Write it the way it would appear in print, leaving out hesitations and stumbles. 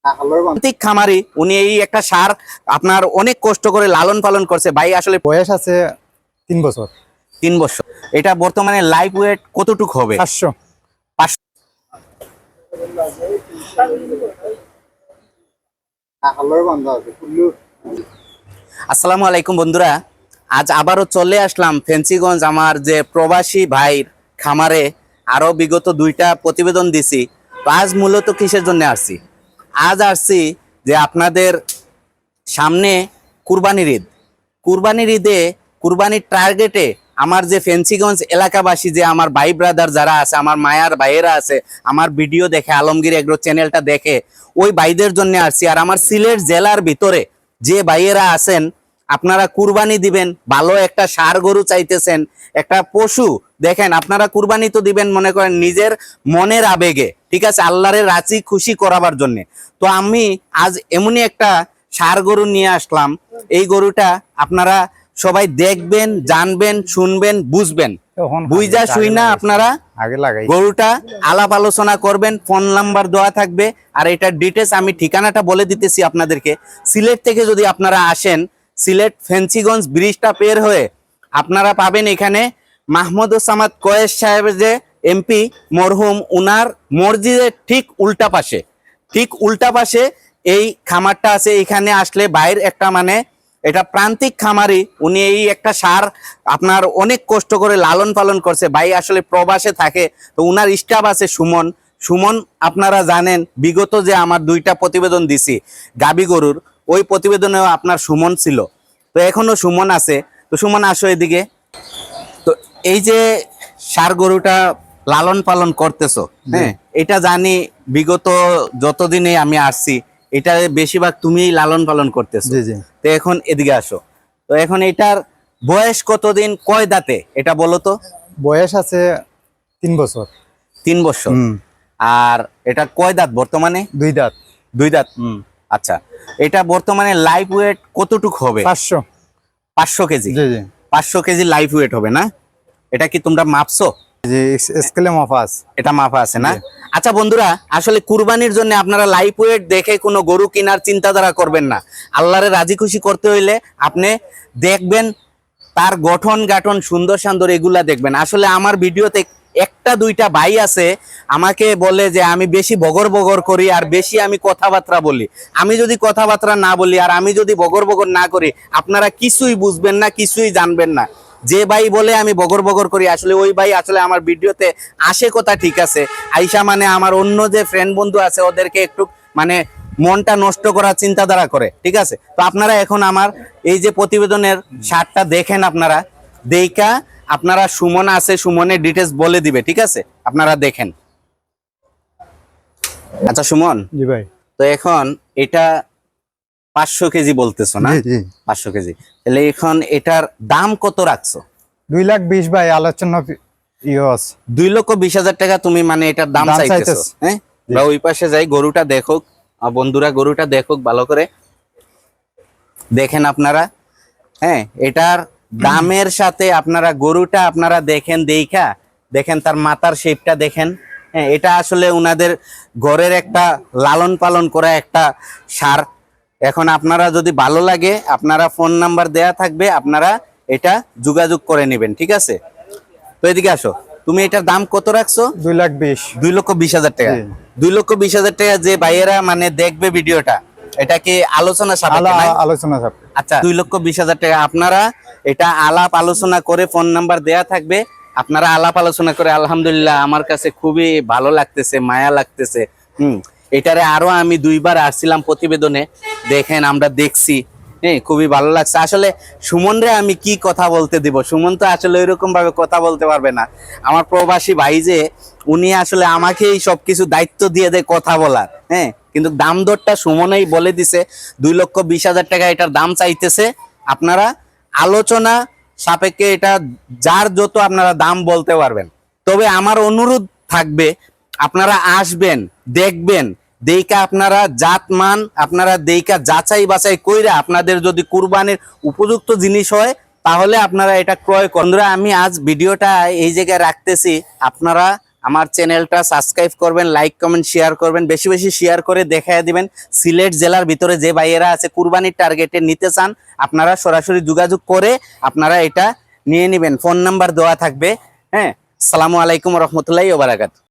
প্রান্তিক খামারি উনি এই একটা সার আপনার অনেক কষ্ট করে লালন পালন করছে ভাই। আসলে বয়স আছে 3 বছর। 3 বছর। এটা বর্তমানে লাইভ ওয়েট কতটুকু হবে? 500। 500। আসসালামু আলাইকুম বন্ধুরা, আজ আবারও চলে আসলাম ফেন্সিগঞ্জ আমার যে প্রবাসী ভাইর খামারে। আরো বিগত 2টা প্রতিবেদন দিছি। তো আজ মূলত কিসের জন্য আসছি? আজ আসছি যে আপনাদের সামনে কুরবানির ঈদ। কুরবানির ঈদে কুরবানির টার্গেটে আমার যে ফেন্সিগঞ্জ এলাকাবাসী, যে আমার ভাই ব্রাদার যারা আছে, আমার মায়ার ভাইয়েরা আছে, আমার ভিডিও দেখে, আলমগীর এগ্রো চ্যানেলটা দেখে, ওই ভাইদের জন্য আসছি। আর আমার সিলেট জেলার ভিতরে যে ভাইয়েরা আছেন, আপনারা কুরবানি দিবেন, ভালো একটা ষাঁড় গরু চাইতেছেন, একটা পশু দেখেন, আপনারা কুরবানি তো দিবেন মনে করেন নিজের মনের আবেগে, ঠিক আছে, আল্লাহর রাজি খুশি করাবার জন্য। তো আমি আজ এমনই একটা ষাঁড় গরু নিয়ে আসলাম। এই গরুটা আপনারা সবাই দেখবেন, জানবেন, শুনবেন, বুঝবেন, বুঝা শুই না আপনারা গরুটা আলাপ আলোচনা করবেন। ফোন নাম্বার দেওয়া থাকবে। আর এটার ডিটেলস আমি ঠিকানাটা বলে দিতেছি আপনাদেরকে। সিলেট থেকে যদি আপনারা আসেন, সিলেট ফেন্সিগঞ্জ ব্রিজটা পের হয়ে আপনারা পাবেন এখানে মাহমুদুজ্জামান কয়েস সাহেবের যে এমপি মরহুম, উনার মসজিদের ঠিক উল্টা পাশে এই খামারটা আছে। এখানে আসলে বাইরের একটা এটা প্রান্তিক খামারি, উনি এই একটা ষাঁড় আপনার অনেক কষ্ট করে লালন পালন করছে ভাই। আসলে প্রবাসে থাকে। তো উনার স্টাফ আছে সুমন আপনারা জানেন, বিগত যে আমার 2টা প্রতিবেদন দিছি গাবি গরুর, ওই প্রতিবেদনেও আপনার সুমন ছিল। তো এখনো সুমন আছে। তো সুমন, আসো এদিকে। তো এই যে ষাঁড় গরুটা লালন পালন করতেছো, হ্যাঁ, এটা জানি বিগত যতদিনে আমি আসছি এটা বেশিরভাগ তুমিই লালন পালন করতেছো। তো এখন এদিকে আসো। তো এখন এটার বয়স কতদিন, কয় দাঁতে এটা বলো তো? বয়স আছে 3 বছর। 3 বছর। আর এটা কয় দাঁত বর্তমানে? 2 দাঁত। 2 দাঁত। আচ্ছা, এটা বর্তমানে লাইভ ওয়েট কতটুকু হবে? 500 কেজি। 500 কেজি লাইভ ওয়েট হবে না? এটা কি তোমরা মাপছো? স্কেলে মাপা আছে। এটা মাপা আছে না? আচ্ছা বন্ধুরা, আসলে কুরবানির জন্য আপনারা লাইভ ওয়েট দেখে কোনো গরু কেনার চিন্তাধারা করবেন না। আল্লাহরে রাজি খুশি করতে হইলে আপনি দেখবেন তার গঠন গাঠন, সুন্দর সুন্দর, এগুলা দেখবেন। আসলে আমার ভিডিওতে 1-2টা ভাই আছে আমাকে বলে যে আমি বেশি বগর করি আর বেশি আমি কথাবার্তা বলি। আমি যদি কথাবার্তা না বলি আর আমি যদি বগর না করি, আপনারা কিছুই বুঝবেন না, কিছুই জানবেন না। যে ভাই বলে আমি বগর করি, আসলে ওই ভাই আসলে আমার ভিডিওতে আসে কথা ঠিক আছে, আইসা আমার অন্য যে ফ্রেন্ড বন্ধু আছে ওদেরকে একটু মনটা নষ্ট করার চিন্তাধারা করে, ঠিক আছে। তো আপনারা এখন আমার এই যে প্রতিবেদনের ষাঁড়টা দেখেন, আপনারা দেখা আপনারা সুমন আছে, সুমনের ডিটেলস বলে দিবে, ঠিক আছে, আপনারা দেখেন। আচ্ছা সুমন, জি ভাই। তো এখন এটা 500 কেজি বলতেছো না? 500 কেজি। তাহলে এখন এটার দাম কত রাখছো? 2,20,000 ভাই, আলোচনা 2,20,000 টাকা তুমি এটার দাম চাইতেছো? হ্যাঁ, ওই পাশে যাই, গরুটা দেখুক বন্ধুরা, গরুটা দেখুক ভালো করে, দেখেন আপনারা। হ্যাঁ, এটার দামের সাথে আপনারা গরুটা আপনারা দেখেন তার মাথার শেপটা দেখেন। হ্যাঁ, এটা আসলে উনাদের ঘরের একটা লালন পালন করা একটা ষাঁড়। এখন আপনারা যদি ভালো লাগে, আপনারা ফোন নাম্বার দেয়া থাকবে, আপনারা এটা যোগাযোগ করে নেবেন, ঠিক আছে। তো এদিকে আসো, তুমি এটার দাম কত রাখছো? 2,20,000। 2,20,000 টাকা। 2,20,000 টাকা যে ভাইয়েরা দেখবে ভিডিওটা, এটা কি আলোচনা সাপেক্ষে? আলোচনা সাপেক্ষে। আচ্ছা, 2,20,000 টাকা। আপনারা এটা আলাপ আলোচনা করে, ফোন নাম্বার দেয়া থাকবে, আপনারা আলাপ আলোচনা করে, আলহামদুলিল্লাহ আমার কাছে খুবই ভালো লাগতেছে, মায়া লাগতেছে। এটারে আরো আমি 2বার আসছিলাম প্রতিবেদনে, দেখেন আমরা দেখছি, হ্যাঁ, খুবই ভালো লাগছে। আসলে সুমন রে আমি কি কথা বলতে দিব, সুমন তো আসলে ওইরকম ভাবে কথা বলতে পারবে না। আমার প্রবাসী ভাই যে, উনি আসলে আমাকেই সবকিছু দায়িত্ব দিয়ে দেয় কথা বলার। হ্যাঁ, কিন্তু দাম দরটা সুমনেই বলে দিছে, 2,20,000 টাকা এটার দাম চাইতেছে। আপনারা আলোচনা সাপেক্ষে এটা যার যত আপনারা দাম বলতে পারবেন। তবে আমার অনুরোধ থাকবে, আপনারা আসবেন, দেখবেন, দেইকা আপনারা জাতমান আপনারা দেইকা যাচাই বাছাই কইরা, আপনাদের যদি কুরবানির উপযুক্ত জিনিস হয় তাহলে আপনারা এটা ক্রয় করেন। আমি আজ ভিডিওটা এই জায়গায় রাখতেছি, আপনারা আমার চ্যানেলটা সাবস্ক্রাইব করবেন, লাইক কমেন্ট শেয়ার করবেন, বেশি বেশি শেয়ার করে দেখায় দিবেন। সিলেট জেলার ভিতরে যে ভাইয়েরা আছে কুরবানির টার্গেটে নিতে চান, আপনারা সরাসরি যোগাযোগ করে আপনারা এটা নিয়ে নেবেন। ফোন নাম্বার দেওয়া থাকবে। হ্যাঁ, আসসালামু আলাইকুম রহমতুল্লাহি ওয়া বারাকাতুহু।